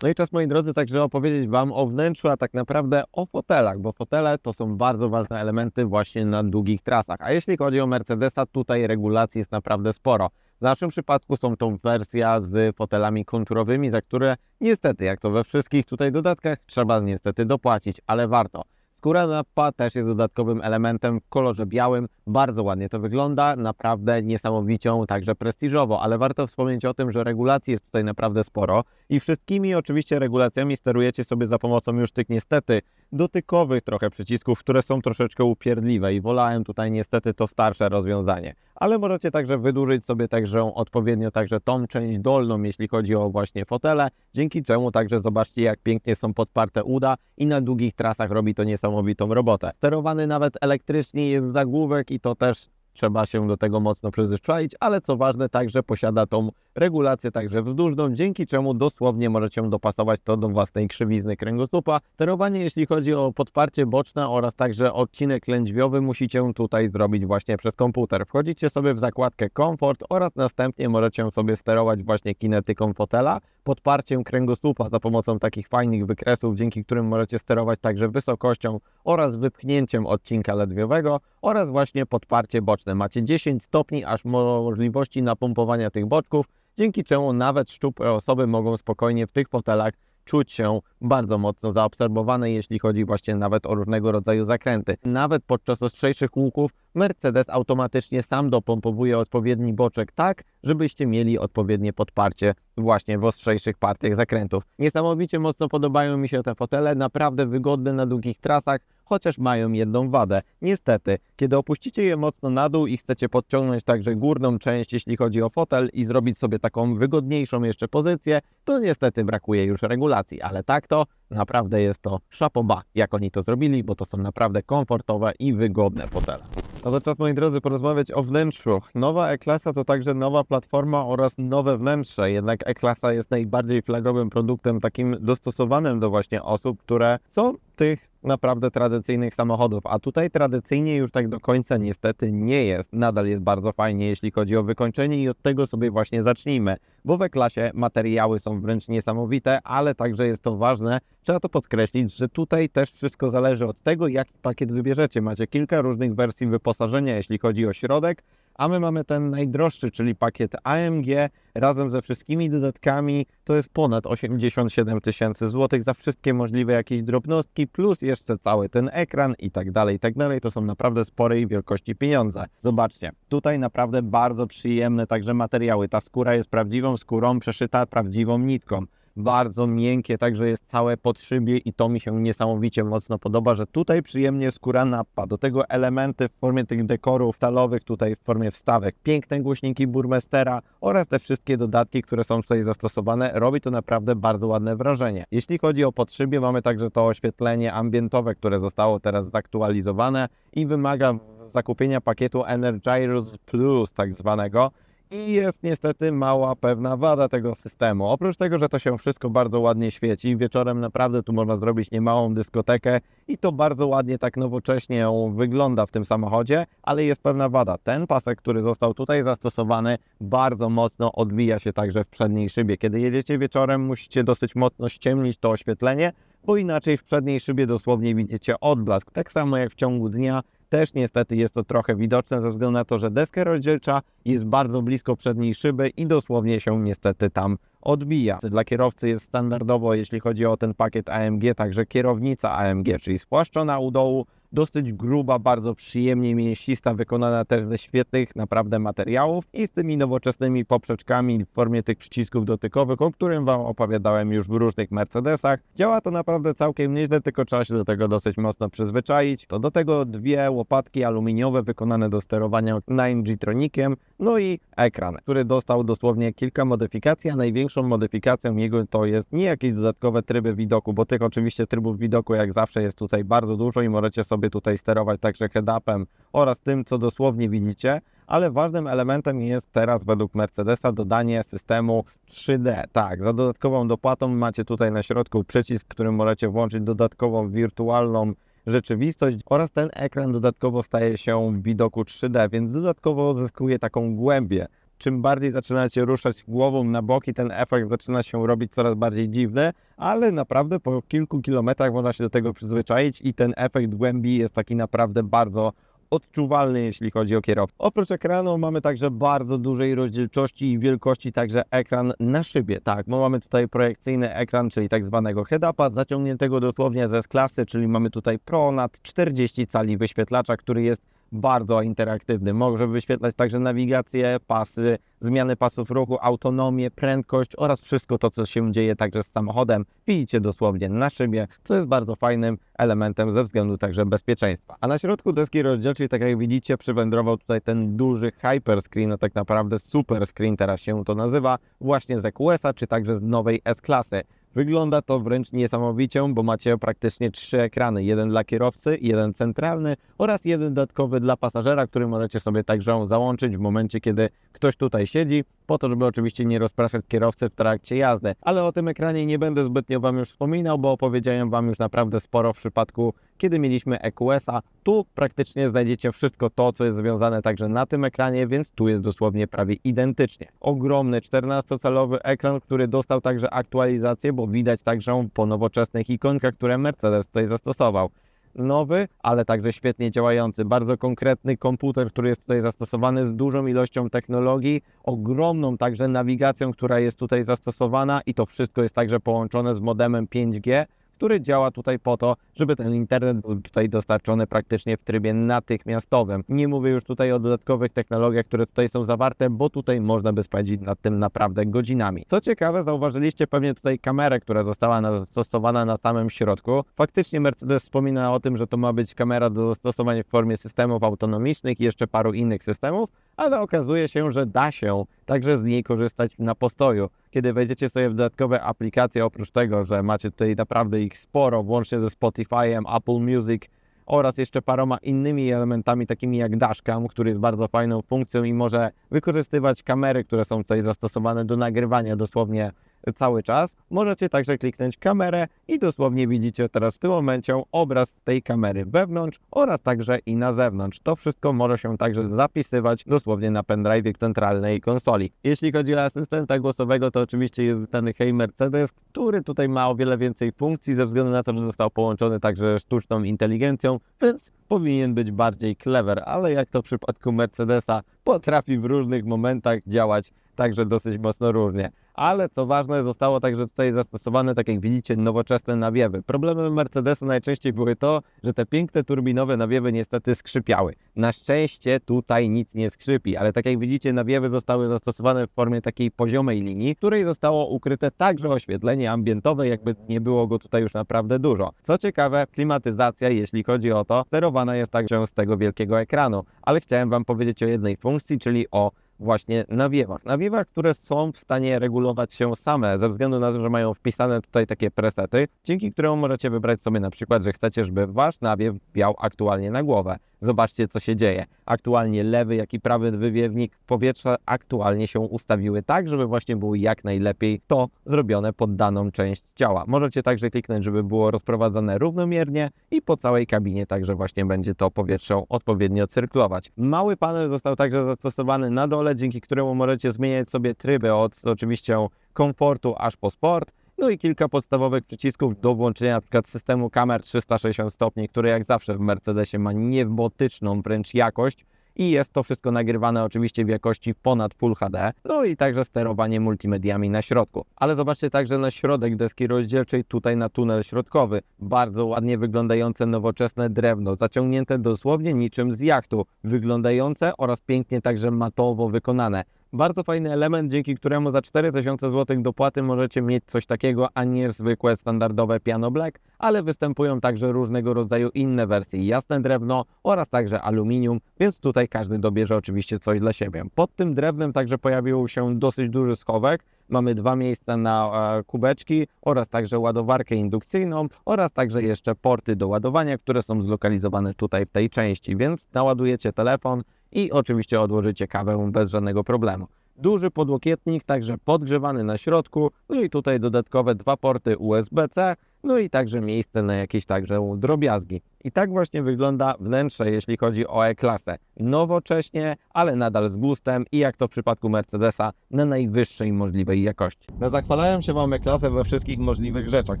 Speaker 1: No i czas, moi drodzy, także opowiedzieć Wam o wnętrzu, a tak naprawdę o fotelach, bo fotele to są bardzo ważne elementy właśnie na długich trasach. A jeśli chodzi o Mercedesa, tutaj regulacji jest naprawdę sporo. W naszym przypadku są to wersja z fotelami konturowymi, za które niestety, jak to we wszystkich tutaj dodatkach, trzeba niestety dopłacić, ale warto. Skóra nappa też jest dodatkowym elementem w kolorze białym. Bardzo ładnie to wygląda, naprawdę niesamowicie, także prestiżowo, ale warto wspomnieć o tym, że regulacji jest tutaj naprawdę sporo i wszystkimi oczywiście regulacjami sterujecie sobie za pomocą już tych niestety dotykowych trochę przycisków, które są troszeczkę upierdliwe i wolałem tutaj niestety to starsze rozwiązanie. Ale możecie także wydłużyć sobie także odpowiednio także tą część dolną, jeśli chodzi o właśnie fotele, dzięki czemu także zobaczcie jak pięknie są podparte uda i na długich trasach robi to niesamowitą robotę. Sterowany nawet elektrycznie jest zagłówek i to też trzeba się do tego mocno przyzwyczaić, ale co ważne, także posiada tą regulację także wzdłużną, dzięki czemu dosłownie możecie dopasować to do własnej krzywizny kręgosłupa. Sterowanie, jeśli chodzi o podparcie boczne oraz także odcinek lędźwiowy, musicie tutaj zrobić właśnie przez komputer. Wchodzicie sobie w zakładkę komfort oraz następnie możecie sobie sterować właśnie kinetyką fotela, podparciem kręgosłupa za pomocą takich fajnych wykresów, dzięki którym możecie sterować także wysokością oraz wypchnięciem odcinka lędźwiowego oraz właśnie podparcie boczne. Macie 10 stopni aż możliwości napompowania tych boczków, dzięki czemu nawet szczupłe osoby mogą spokojnie w tych fotelach czuć się bardzo mocno zaobserwowane, jeśli chodzi właśnie nawet o różnego rodzaju zakręty. Nawet podczas ostrzejszych łuków Mercedes automatycznie sam dopompowuje odpowiedni boczek tak, żebyście mieli odpowiednie podparcie właśnie w ostrzejszych partiach zakrętów. Niesamowicie mocno podobają mi się te fotele, naprawdę wygodne na długich trasach, chociaż mają jedną wadę. Niestety, kiedy opuścicie je mocno na dół i chcecie podciągnąć także górną część, jeśli chodzi o fotel i zrobić sobie taką wygodniejszą jeszcze pozycję, to niestety brakuje już regulacji, ale tak to naprawdę jest to chapeau bas, jak oni to zrobili, bo to są naprawdę komfortowe i wygodne fotele. No to czas, moi drodzy, porozmawiać o wnętrzu. Nowa E-klasa to także nowa platforma oraz nowe wnętrze, jednak E-klasa jest najbardziej flagowym produktem takim dostosowanym do właśnie osób, które są tych naprawdę tradycyjnych samochodów, a tutaj tradycyjnie już tak do końca niestety nie jest. Nadal jest bardzo fajnie, jeśli chodzi o wykończenie i od tego sobie właśnie zacznijmy, bo w E-klasie materiały są wręcz niesamowite, ale także jest to ważne, trzeba to podkreślić, że tutaj też wszystko zależy od tego, jaki pakiet wybierzecie. Macie kilka różnych wersji wyposażenia, jeśli chodzi o środek, a my mamy ten najdroższy, czyli pakiet AMG razem ze wszystkimi dodatkami, to jest ponad 87 000 złotych za wszystkie możliwe jakieś drobnostki, plus jeszcze cały ten ekran i tak dalej, to są naprawdę sporej wielkości pieniądze. Zobaczcie, tutaj naprawdę bardzo przyjemne także materiały, ta skóra jest prawdziwą skórą, przeszyta prawdziwą nitką. Bardzo miękkie, także jest całe podszybie i to mi się niesamowicie mocno podoba, że tutaj przyjemnie skóra nappa. Do tego elementy w formie tych dekorów stalowych, tutaj w formie wstawek, piękne głośniki Burmestera oraz te wszystkie dodatki, które są tutaj zastosowane, robi to naprawdę bardzo ładne wrażenie. Jeśli chodzi o podszybie, mamy także to oświetlenie ambientowe, które zostało teraz zaktualizowane i wymaga zakupienia pakietu Energizers Plus tak zwanego. I jest niestety mała pewna wada tego systemu. Oprócz tego, że to się wszystko bardzo ładnie świeci, wieczorem naprawdę tu można zrobić niemałą dyskotekę i to bardzo ładnie, tak nowocześnie wygląda w tym samochodzie, ale jest pewna wada. Ten pasek, który został tutaj zastosowany, bardzo mocno odbija się także w przedniej szybie. Kiedy jedziecie wieczorem, musicie dosyć mocno ściemnić to oświetlenie, bo inaczej w przedniej szybie dosłownie widzicie odblask. Tak samo jak w ciągu dnia. Też niestety jest to trochę widoczne ze względu na to, że deska rozdzielcza jest bardzo blisko przedniej szyby i dosłownie się niestety tam odbija. Dla kierowcy jest standardowo, jeśli chodzi o ten pakiet AMG, także kierownica AMG, czyli spłaszczona u dołu, dosyć gruba, bardzo przyjemnie mięsista, wykonana też ze świetnych naprawdę materiałów i z tymi nowoczesnymi poprzeczkami w formie tych przycisków dotykowych, o którym Wam opowiadałem już w różnych Mercedesach. Działa to naprawdę całkiem nieźle, tylko trzeba się do tego dosyć mocno przyzwyczaić. To do tego dwie łopatki aluminiowe wykonane do sterowania 9G-tronikiem, no i ekran, który dostał dosłownie kilka modyfikacji, a największą modyfikacją jego to jest nie jakieś dodatkowe tryby widoku, bo tych oczywiście trybów widoku jak zawsze jest tutaj bardzo dużo i możecie sobie tutaj sterować także head-upem oraz tym, co dosłownie widzicie, ale ważnym elementem jest teraz według Mercedesa dodanie systemu 3D. Tak, za dodatkową dopłatą macie tutaj na środku przycisk, którym możecie włączyć dodatkową wirtualną rzeczywistość oraz ten ekran dodatkowo staje się w widoku 3D, więc dodatkowo zyskuje taką głębię. Czym bardziej zaczynacie ruszać głową na boki, ten efekt zaczyna się robić coraz bardziej dziwny, ale naprawdę po kilku kilometrach można się do tego przyzwyczaić i ten efekt głębi jest taki naprawdę bardzo odczuwalny, jeśli chodzi o kierowcę. Oprócz ekranu mamy także bardzo dużej rozdzielczości i wielkości także ekran na szybie. Tak, bo mamy tutaj projekcyjny ekran, czyli tak zwanego head-upa, zaciągniętego dosłownie ze S-klasy, czyli mamy tutaj ponad 40 cali wyświetlacza, który jest bardzo interaktywny. Może wyświetlać także nawigację, pasy, zmiany pasów ruchu, autonomię, prędkość oraz wszystko to, co się dzieje także z samochodem. Widzicie dosłownie na szybie, co jest bardzo fajnym elementem ze względu także bezpieczeństwa. A na środku deski rozdzielczej, tak jak widzicie, przywędrował tutaj ten duży hyperscreen, a tak naprawdę super screen teraz się to nazywa, właśnie z EQS-a, czy także z nowej S-klasy. Wygląda to wręcz niesamowicie, bo macie praktycznie 3 ekrany. Jeden dla kierowcy, jeden centralny oraz jeden dodatkowy dla pasażera, który możecie sobie także załączyć w momencie, kiedy ktoś tutaj siedzi, po to, żeby oczywiście nie rozpraszać kierowcy w trakcie jazdy. Ale o tym ekranie nie będę zbytnio Wam już wspominał, bo opowiedziałem Wam już naprawdę sporo w przypadku, kiedy mieliśmy EQS-a. Tu praktycznie znajdziecie wszystko to, co jest związane także na tym ekranie, więc tu jest dosłownie prawie identycznie. Ogromny 14-calowy ekran, który dostał także aktualizację, bo widać także po nowoczesnych ikonkach, które Mercedes tutaj zastosował. Nowy, ale także świetnie działający, bardzo konkretny komputer, który jest tutaj zastosowany z dużą ilością technologii, ogromną także nawigacją, która jest tutaj zastosowana i to wszystko jest także połączone z modemem 5G, który działa tutaj po to, żeby ten internet był tutaj dostarczony praktycznie w trybie natychmiastowym. Nie mówię już tutaj o dodatkowych technologiach, które tutaj są zawarte, bo tutaj można by spędzić nad tym naprawdę godzinami. Co ciekawe, zauważyliście pewnie tutaj kamerę, która została zastosowana na samym środku. Faktycznie Mercedes wspomina o tym, że to ma być kamera do zastosowania w formie systemów autonomicznych i jeszcze paru innych systemów, ale okazuje się, że da się także z niej korzystać na postoju. Kiedy wejdziecie sobie w dodatkowe aplikacje, oprócz tego, że macie tutaj naprawdę ich sporo, włącznie ze Spotify'em, Apple Music oraz jeszcze paroma innymi elementami, takimi jak dashcam, który jest bardzo fajną funkcją i może wykorzystywać kamery, które są tutaj zastosowane do nagrywania dosłownie cały czas. Możecie także kliknąć kamerę i dosłownie widzicie teraz w tym momencie obraz tej kamery wewnątrz oraz także i na zewnątrz. To wszystko może się także zapisywać dosłownie na pendrive'ie centralnej konsoli. Jeśli chodzi o asystenta głosowego, to oczywiście jest ten Hey Mercedes, który tutaj ma o wiele więcej funkcji ze względu na to, że został połączony także sztuczną inteligencją, więc powinien być bardziej clever, ale jak to w przypadku Mercedesa potrafi w różnych momentach działać także dosyć mocno różnie. Ale co ważne, zostało także tutaj zastosowane, tak jak widzicie, nowoczesne nawiewy. Problemem Mercedesa najczęściej były to, że te piękne turbinowe nawiewy niestety skrzypiały. Na szczęście tutaj nic nie skrzypi, ale tak jak widzicie, nawiewy zostały zastosowane w formie takiej poziomej linii, w której zostało ukryte także oświetlenie ambientowe, jakby nie było go tutaj już naprawdę dużo. Co ciekawe, klimatyzacja, jeśli chodzi o to, sterowana jest także z tego wielkiego ekranu. Ale chciałem Wam powiedzieć o jednej funkcji, czyli o właśnie nawiewach. Nawiewach, które są w stanie regulować się same, ze względu na to, że mają wpisane tutaj takie presety, dzięki któremu możecie wybrać sobie na przykład, że chcecie, żeby Wasz nawiew wiał aktualnie na głowę. Zobaczcie, co się dzieje. Aktualnie lewy, jak i prawy wywiewnik powietrza aktualnie się ustawiły tak, żeby właśnie było jak najlepiej to zrobione pod daną część ciała. Możecie także kliknąć, żeby było rozprowadzane równomiernie i po całej kabinie także właśnie będzie to powietrze odpowiednio cyrkulować. Mały panel został także zastosowany na dole, dzięki któremu możecie zmieniać sobie tryby od oczywiście komfortu aż po sport. No i kilka podstawowych przycisków do włączenia na przykład systemu kamer 360 stopni, który jak zawsze w Mercedesie ma niebotyczną wręcz jakość i jest to wszystko nagrywane oczywiście w jakości ponad Full HD, no i także sterowanie multimediami na środku. Ale zobaczcie także na środek deski rozdzielczej, tutaj na tunel środkowy. Bardzo ładnie wyglądające nowoczesne drewno, zaciągnięte dosłownie niczym z jachtu, wyglądające oraz pięknie także matowo wykonane. Bardzo fajny element, dzięki któremu za 4000 zł dopłaty możecie mieć coś takiego, a nie zwykłe, standardowe piano black, ale występują także różnego rodzaju inne wersje, jasne drewno oraz także aluminium, więc tutaj każdy dobierze oczywiście coś dla siebie. Pod tym drewnem także pojawił się dosyć duży schowek. Mamy 2 miejsca na kubeczki oraz także ładowarkę indukcyjną oraz także jeszcze porty do ładowania, które są zlokalizowane tutaj w tej części, więc naładujecie telefon i oczywiście odłożycie kawę bez żadnego problemu. Duży podłokietnik, także podgrzewany na środku, no i tutaj dodatkowe 2 porty USB-C, no i także miejsce na jakieś także drobiazgi. I tak właśnie wygląda wnętrze, jeśli chodzi o E-klasę. Nowocześnie, ale nadal z gustem i jak to w przypadku Mercedesa, na najwyższej możliwej jakości. Zachwalałem się Wam E-klasę we wszystkich możliwych rzeczach.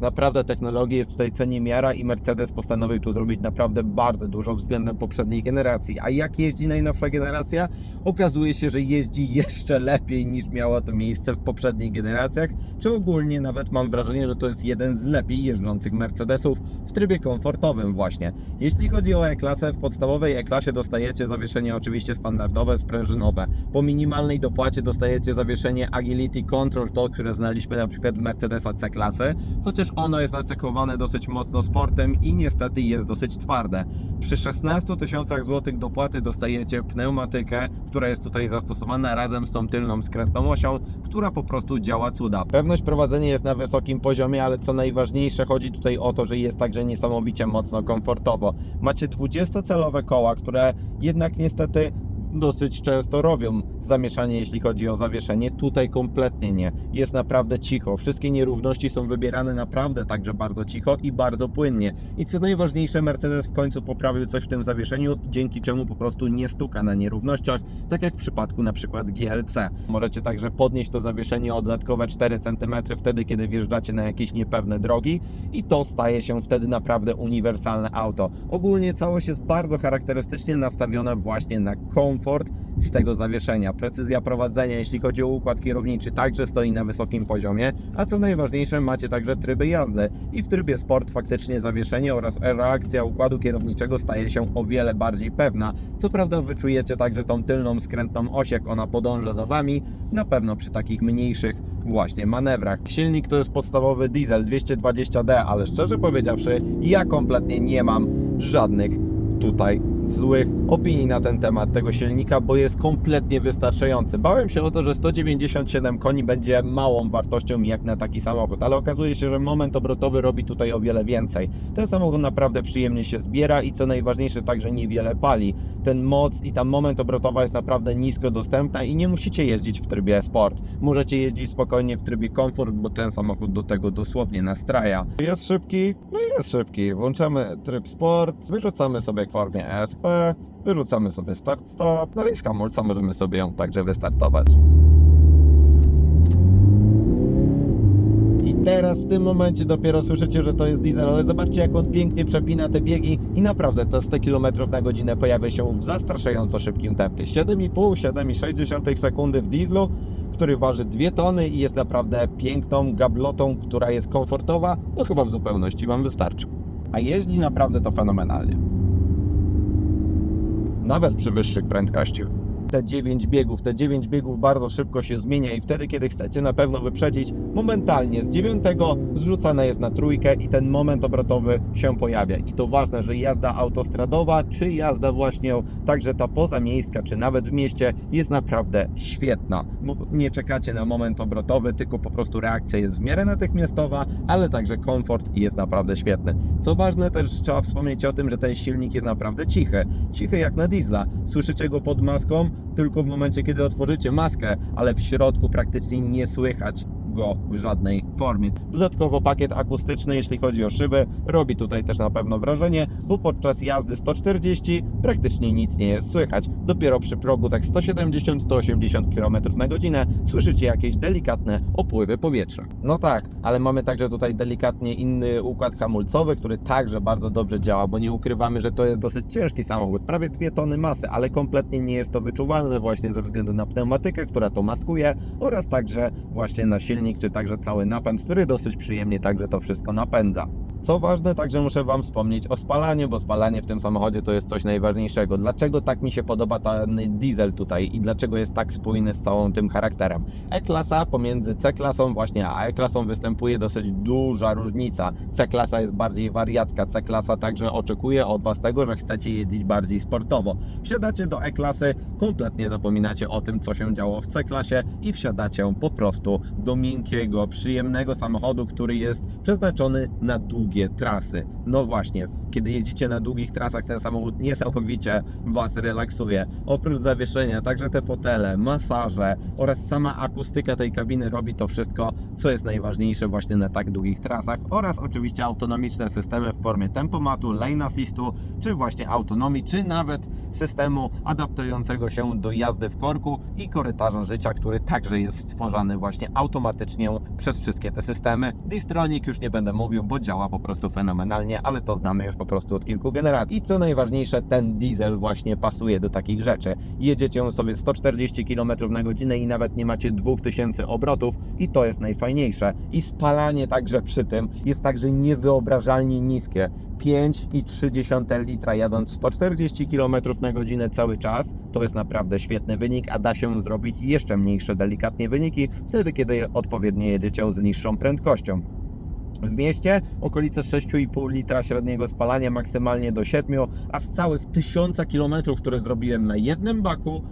Speaker 1: Naprawdę technologii jest tutaj co niemiara i Mercedes postanowił tu zrobić naprawdę bardzo dużo względem poprzedniej generacji. A jak jeździ najnowsza generacja? Okazuje się, że jeździ jeszcze lepiej niż miało to miejsce w poprzednich generacjach, czy ogólnie nawet mam wrażenie, że to jest jeden z lepiej jeżdżących Mercedesów w trybie komfortowym właśnie. Jeśli chodzi o E-klasę, w podstawowej E-klasie dostajecie zawieszenie oczywiście standardowe, sprężynowe. Po minimalnej dopłacie dostajecie zawieszenie Agility Control, to które znaliśmy na przykład w Mercedesa C-klasy, chociaż ono jest nacechowane dosyć mocno sportem i niestety jest dosyć twarde. Przy 16 tysiącach złotych dopłaty dostajecie pneumatykę, która jest tutaj zastosowana razem z tą tylną skrętną osią, która po prostu działa cuda. Pewność prowadzenia jest na wysokim poziomie, ale co najważniejsze, chodzi tutaj o to, że jest także niesamowicie mocno komfortowo. Macie 20-calowe koła, które jednak niestety dosyć często robią zamieszanie, jeśli chodzi o zawieszenie. Tutaj kompletnie nie. Jest naprawdę cicho. Wszystkie nierówności są wybierane naprawdę także bardzo cicho i bardzo płynnie. I co najważniejsze, Mercedes w końcu poprawił coś w tym zawieszeniu, dzięki czemu po prostu nie stuka na nierównościach, tak jak w przypadku na przykład GLC. Możecie także podnieść to zawieszenie o dodatkowe 4 cm wtedy, kiedy wjeżdżacie na jakieś niepewne drogi i to staje się wtedy naprawdę uniwersalne auto. Ogólnie całość jest bardzo charakterystycznie nastawiona właśnie na komfort z tego zawieszenia. Precyzja prowadzenia, jeśli chodzi o układ kierowniczy, także stoi na wysokim poziomie, a co najważniejsze, macie także tryby jazdy i w trybie Sport faktycznie zawieszenie oraz reakcja układu kierowniczego staje się o wiele bardziej pewna. Co prawda wyczujecie także tą tylną skrętną oś, jak ona podąża za Wami, na pewno przy takich mniejszych właśnie manewrach. Silnik to jest podstawowy diesel 220D, ale szczerze powiedziawszy, ja kompletnie nie mam żadnych tutaj złych opinii na ten temat tego silnika, bo jest kompletnie wystarczający. Bałem się o to, że 197 koni będzie małą wartością jak na taki samochód, ale okazuje się, że moment obrotowy robi tutaj o wiele więcej. Ten samochód naprawdę przyjemnie się zbiera i co najważniejsze, także niewiele pali. Ten moc i ta moment obrotowa jest naprawdę nisko dostępna i nie musicie jeździć w trybie sport. Możecie jeździć spokojnie w trybie komfort, bo ten samochód do tego dosłownie nastraja. Jest szybki? No jest szybki. Włączamy tryb sport, wyrzucamy sobie w formie ESP, wyrzucamy sobie start-stop, no i z hamulca możemy sobie ją także wystartować. I teraz w tym momencie dopiero słyszycie, że to jest diesel, ale zobaczcie, jak on pięknie przepina te biegi i naprawdę te 100 km na godzinę pojawia się w zastraszająco szybkim tempie. 7,5-7,6 sekundy w dieslu, który waży 2 tony i jest naprawdę piękną gablotą, która jest komfortowa, no chyba w zupełności Wam wystarczy. A jeździ naprawdę to fenomenalnie. Nawet przy wyższych prędkościach. Te 9 biegów bardzo szybko się zmienia i wtedy, kiedy chcecie na pewno wyprzedzić, momentalnie z 9 zrzucane jest na 3 i ten moment obrotowy się pojawia. I to ważne, że jazda autostradowa, czy jazda właśnie także ta pozamiejska, czy nawet w mieście jest naprawdę świetna. Bo nie czekacie na moment obrotowy, tylko po prostu reakcja jest w miarę natychmiastowa, ale także komfort jest naprawdę świetny. Co ważne, też trzeba wspomnieć o tym, że ten silnik jest naprawdę cichy. Cichy jak na diesla. Słyszycie go pod maską tylko w momencie, kiedy otworzycie maskę, ale w środku praktycznie nie słychać go w żadnej formie. Dodatkowo pakiet akustyczny, jeśli chodzi o szyby, robi tutaj też na pewno wrażenie, bo podczas jazdy 140 praktycznie nic nie jest słychać. Dopiero przy progu tak 170-180 km na godzinę słyszycie jakieś delikatne opływy powietrza. No tak, ale mamy także tutaj delikatnie inny układ hamulcowy, który także bardzo dobrze działa, bo nie ukrywamy, że to jest dosyć ciężki samochód, prawie 2 tony masy, ale kompletnie nie jest to wyczuwalne właśnie ze względu na pneumatykę, która to maskuje oraz także właśnie na silnik, czy także cały napęd, który dosyć przyjemnie także to wszystko napędza. Co ważne, także muszę Wam wspomnieć o spalaniu, bo spalanie w tym samochodzie to jest coś najważniejszego. Dlaczego tak mi się podoba ten diesel tutaj i dlaczego jest tak spójny z całym tym charakterem? E-klasa pomiędzy C-klasą właśnie a E-klasą występuje dosyć duża różnica. C-klasa jest bardziej wariacka, C-klasa także oczekuje od Was tego, że chcecie jeździć bardziej sportowo. Wsiadacie do E-klasy, kompletnie zapominacie o tym, co się działo w C-klasie i wsiadacie po prostu do miękkiego, przyjemnego samochodu, który jest przeznaczony na długie trasy. No właśnie, kiedy jeździcie na długich trasach, ten samochód niesamowicie Was relaksuje. Oprócz zawieszenia, także te fotele, masaże oraz sama akustyka tej kabiny robi to wszystko, co jest najważniejsze właśnie na tak długich trasach, oraz oczywiście autonomiczne systemy w formie tempomatu, lane assistu, czy właśnie autonomii, czy nawet systemu adaptującego się do jazdy w korku i korytarza życia, który także jest stworzony właśnie automatycznie przez wszystkie te systemy. Distronic już nie będę mówił, bo działa po prostu fenomenalnie, ale to znamy już po prostu od kilku generacji. I co najważniejsze, ten diesel właśnie pasuje do takich rzeczy. Jedziecie sobie 140 km na godzinę i nawet nie macie 2000 obrotów i to jest najfajniejsze. I spalanie także przy tym jest także niewyobrażalnie niskie. 5,3 litra jadąc 140 km na godzinę cały czas, to jest naprawdę świetny wynik, a da się zrobić jeszcze mniejsze delikatnie wyniki wtedy, kiedy odpowiednio jedziecie z niższą prędkością. W mieście okolice 6,5 litra średniego spalania, maksymalnie do 7, a z całych 1000 km, które zrobiłem na jednym baku,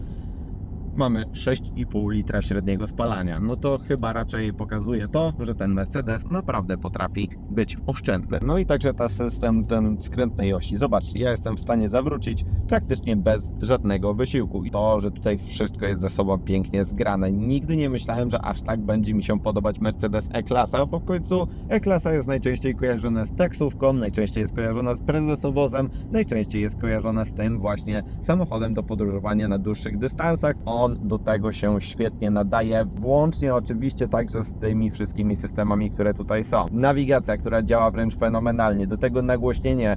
Speaker 1: mamy 6,5 litra średniego spalania. No to chyba raczej pokazuje to, że ten Mercedes naprawdę potrafi być oszczędny. No i także ta system ten skrętnej osi. Zobaczcie, ja jestem w stanie zawrócić praktycznie bez żadnego wysiłku. I to, że tutaj wszystko jest ze sobą pięknie zgrane. Nigdy nie myślałem, że aż tak będzie mi się podobać Mercedes E-klasa, bo w końcu E-klasa jest najczęściej kojarzona z taksówką, najczęściej jest kojarzona z prezesowozem, najczęściej jest kojarzona z tym właśnie samochodem do podróżowania na dłuższych dystansach. On do tego się świetnie nadaje, włącznie oczywiście także z tymi wszystkimi systemami, które tutaj są. Nawigacja, która działa wręcz fenomenalnie, do tego nagłośnienie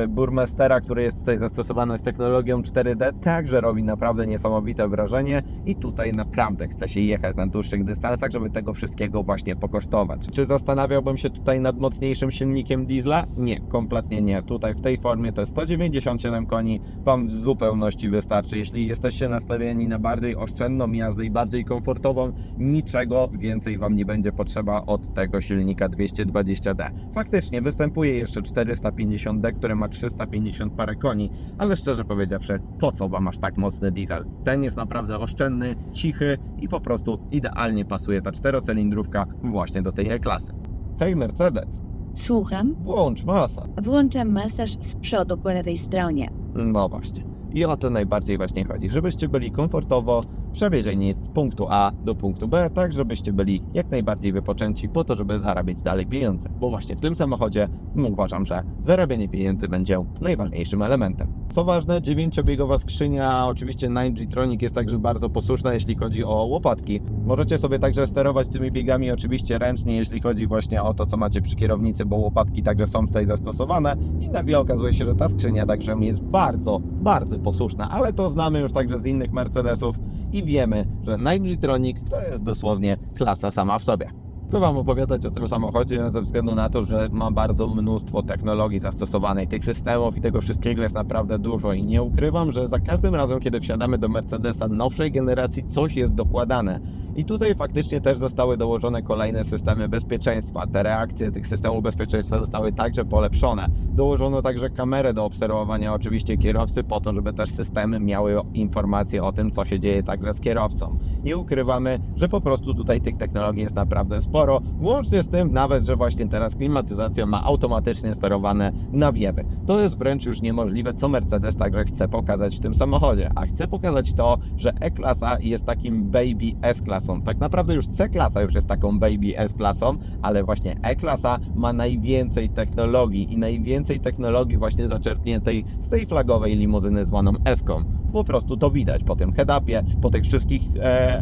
Speaker 1: Burmestera, które jest tutaj zastosowane z technologią 4D, także robi naprawdę niesamowite wrażenie i tutaj naprawdę chce się jechać na dłuższych dystansach, żeby tego wszystkiego właśnie pokosztować. Czy zastanawiałbym się tutaj nad mocniejszym silnikiem diesla? Nie, kompletnie nie. Tutaj w tej formie te 197 koni Wam w zupełności wystarczy. Jeśli jesteście nastawieni na bardziej oszczędną jazdę i bardziej komfortową, niczego więcej Wam nie będzie potrzeba od tego silnika 220D. Faktycznie występuje jeszcze 450D, które ma 350 parę koni, ale szczerze powiedziawszy, po co Wam aż tak mocny diesel? Ten jest naprawdę oszczędny, cichy i po prostu idealnie pasuje ta czterocylindrówka właśnie do tej E-klasy. Hej Mercedes,
Speaker 3: Słucham.
Speaker 1: włącz masa.
Speaker 3: Włączam masaż z przodu po lewej stronie.
Speaker 1: No właśnie. I o to najbardziej właśnie chodzi, żebyście byli komfortowo przewiezieni z punktu A do punktu B, tak żebyście byli jak najbardziej wypoczęci po to, żeby zarabiać dalej pieniądze. Bo właśnie w tym samochodzie uważam, że zarabianie pieniędzy będzie najważniejszym elementem. Co ważne, 9-biegowa skrzynia, oczywiście 9G-Tronic jest także bardzo posłuszna, jeśli chodzi o łopatki. Możecie sobie także sterować tymi biegami oczywiście ręcznie, jeśli chodzi właśnie o to, co macie przy kierownicy, bo łopatki także są tutaj zastosowane i nagle okazuje się, że ta skrzynia także jest bardzo posłuszna, ale to znamy już także z innych Mercedesów i wiemy, że 9G-Tronic to jest dosłownie klasa sama w sobie. Chcę Wam opowiadać o tym samochodzie ze względu na to, że ma bardzo mnóstwo technologii zastosowanej, tych systemów i tego wszystkiego jest naprawdę dużo i nie ukrywam, że za każdym razem, kiedy wsiadamy do Mercedesa nowszej generacji, coś jest dokładane. I tutaj faktycznie też zostały dołożone kolejne systemy bezpieczeństwa. Te reakcje tych systemów bezpieczeństwa zostały także polepszone. Dołożono także kamerę do obserwowania oczywiście kierowcy po to, żeby też systemy miały informacje o tym, co się dzieje także z kierowcą. Nie ukrywamy, że po prostu tutaj tych technologii jest naprawdę sporo, włącznie z tym nawet, że właśnie teraz klimatyzacja ma automatycznie sterowane nawiewy. To jest wręcz już niemożliwe, co Mercedes także chce pokazać w tym samochodzie, a chce pokazać to, że E-klasa jest takim baby S-klasą. Tak naprawdę już C-klasa już jest taką baby S-klasą, ale właśnie E-klasa ma najwięcej technologii i najwięcej technologii właśnie zaczerpniętej z tej flagowej limuzyny zwaną S-ką. Po prostu to widać po tym head-upie, po tych wszystkich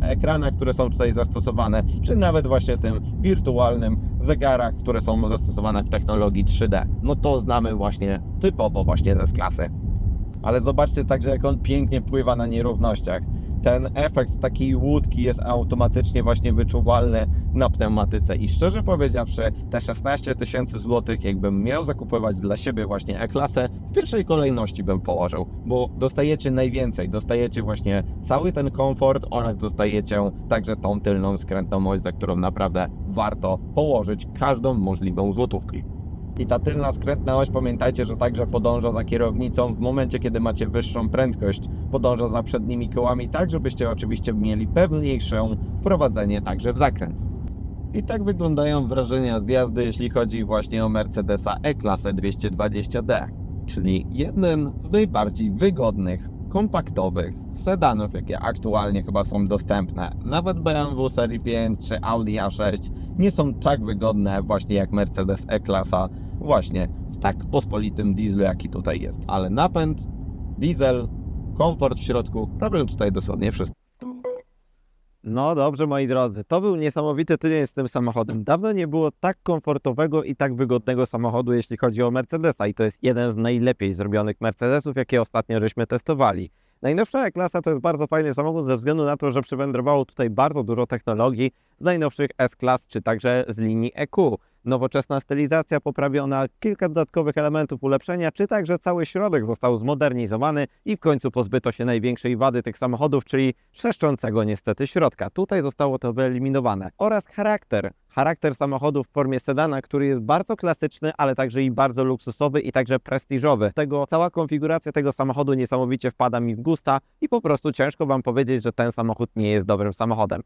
Speaker 1: ekranach, które są tutaj zastosowane, czy nawet właśnie tym wirtualnym zegarach, które są zastosowane w technologii 3D. No to znamy właśnie typowo właśnie ze S-klasy. Ale zobaczcie także, jak on pięknie pływa na nierównościach. Ten efekt takiej łódki jest automatycznie właśnie wyczuwalny na pneumatyce i szczerze powiedziawszy, te 16 tysięcy złotych, jakbym miał zakupywać dla siebie właśnie E-klasę, w pierwszej kolejności bym położył, bo dostajecie najwięcej, dostajecie właśnie cały ten komfort oraz dostajecie także tą tylną skrętną oś, za którą naprawdę warto położyć każdą możliwą złotówkę. I ta tylna skrętna oś, pamiętajcie, że także podąża za kierownicą w momencie, kiedy macie wyższą prędkość. Podąża za przednimi kołami, tak żebyście oczywiście mieli pewniejsze wprowadzenie także w zakręt. I tak wyglądają wrażenia z jazdy, jeśli chodzi właśnie o Mercedesa E-klasę 220D. Czyli jeden z najbardziej wygodnych, kompaktowych sedanów, jakie aktualnie chyba są dostępne. Nawet BMW serii 5 czy Audi A6 nie są tak wygodne właśnie jak Mercedes E-klasa właśnie w tak pospolitym dieslu, jaki tutaj jest. Ale napęd, diesel, komfort w środku robią tutaj dosłownie wszystko. No dobrze, moi drodzy, to był niesamowity tydzień z tym samochodem. Dawno nie było tak komfortowego i tak wygodnego samochodu, jeśli chodzi o Mercedesa i to jest jeden z najlepiej zrobionych Mercedesów, jakie ostatnio żeśmy testowali. Najnowsza E-klasa to jest bardzo fajny samochód ze względu na to, że przywędrowało tutaj bardzo dużo technologii z najnowszych S-klas czy także z linii EQ. Nowoczesna stylizacja poprawiona, kilka dodatkowych elementów ulepszenia, czy także cały środek został zmodernizowany i w końcu pozbyto się największej wady tych samochodów, czyli trzeszczącego niestety środka. Tutaj zostało to wyeliminowane. Oraz charakter charakter samochodu w formie sedana, który jest bardzo klasyczny, ale także i bardzo luksusowy i także prestiżowy. Cała konfiguracja tego samochodu niesamowicie wpada mi w gusta i po prostu ciężko Wam powiedzieć, że ten samochód nie jest dobrym samochodem.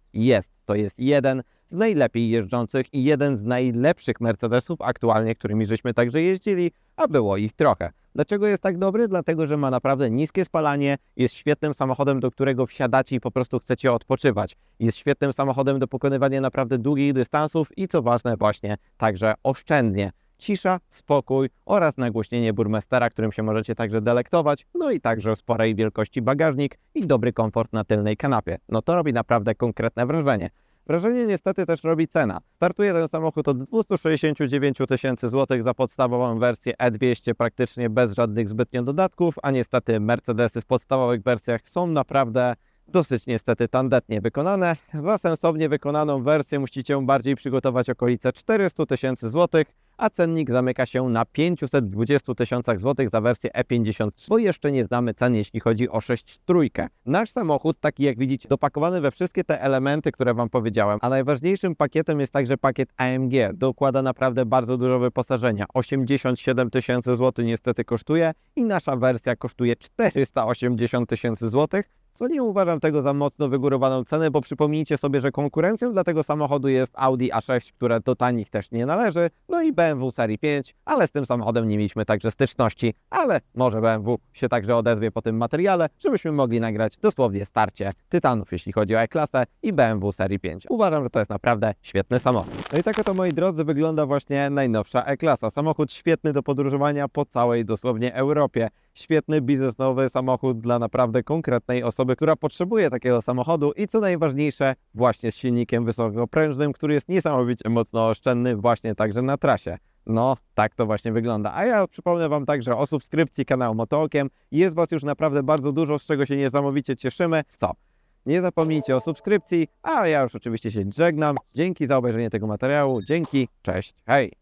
Speaker 1: To jest jeden z najlepiej jeżdżących i jeden z najlepszych Mercedesów aktualnie, którymi żeśmy także jeździli, a było ich trochę. Dlaczego jest tak dobry? Dlatego, że ma naprawdę niskie spalanie, jest świetnym samochodem, do którego wsiadacie i po prostu chcecie odpoczywać. Jest świetnym samochodem do pokonywania naprawdę długich dystansów i co ważne właśnie także oszczędnie. Cisza, spokój oraz nagłośnienie burmestera, którym się możecie także delektować, no i także sporej wielkości bagażnik i dobry komfort na tylnej kanapie. No to robi naprawdę konkretne wrażenie. Wrażenie niestety też robi cena. Startuje ten samochód od 269 tysięcy złotych za podstawową wersję E200 praktycznie bez żadnych zbytnio dodatków, a niestety Mercedesy w podstawowych wersjach są naprawdę dosyć niestety tandetnie wykonane. Za sensownie wykonaną wersję musicie bardziej przygotować okolice 400 tysięcy złotych, a cennik zamyka się na 520 tysiącach złotych za wersję E53, bo jeszcze nie znamy cen, jeśli chodzi o 6.3. Nasz samochód, taki jak widzicie, dopakowany we wszystkie te elementy, które Wam powiedziałem, a najważniejszym pakietem jest także pakiet AMG. Dokłada naprawdę bardzo dużo wyposażenia. 87 tysięcy złotych niestety kosztuje i nasza wersja kosztuje 480 tysięcy złotych. Co nie uważam tego za mocno wygórowaną cenę, bo przypomnijcie sobie, że konkurencją dla tego samochodu jest Audi A6, które do tanich też nie należy, no i BMW serii 5, ale z tym samochodem nie mieliśmy także styczności, ale może BMW się także odezwie po tym materiale, żebyśmy mogli nagrać dosłownie starcie tytanów, jeśli chodzi o E-klasę i BMW serii 5. Uważam, że to jest naprawdę świetny samochód. No i tak oto, moi drodzy, wygląda właśnie najnowsza E-klasa. Samochód świetny do podróżowania po całej dosłownie Europie. Świetny biznesowy samochód dla naprawdę konkretnej osoby, która potrzebuje takiego samochodu i co najważniejsze, właśnie z silnikiem wysokoprężnym, który jest niesamowicie mocno oszczędny właśnie także na trasie. No, tak to właśnie wygląda. A ja przypomnę Wam także o subskrypcji kanału Motookiem. Jest Was już naprawdę bardzo dużo, z czego się niesamowicie cieszymy. Nie zapomnijcie o subskrypcji, a ja już oczywiście się żegnam. Dzięki za obejrzenie tego materiału. Dzięki, cześć, hej!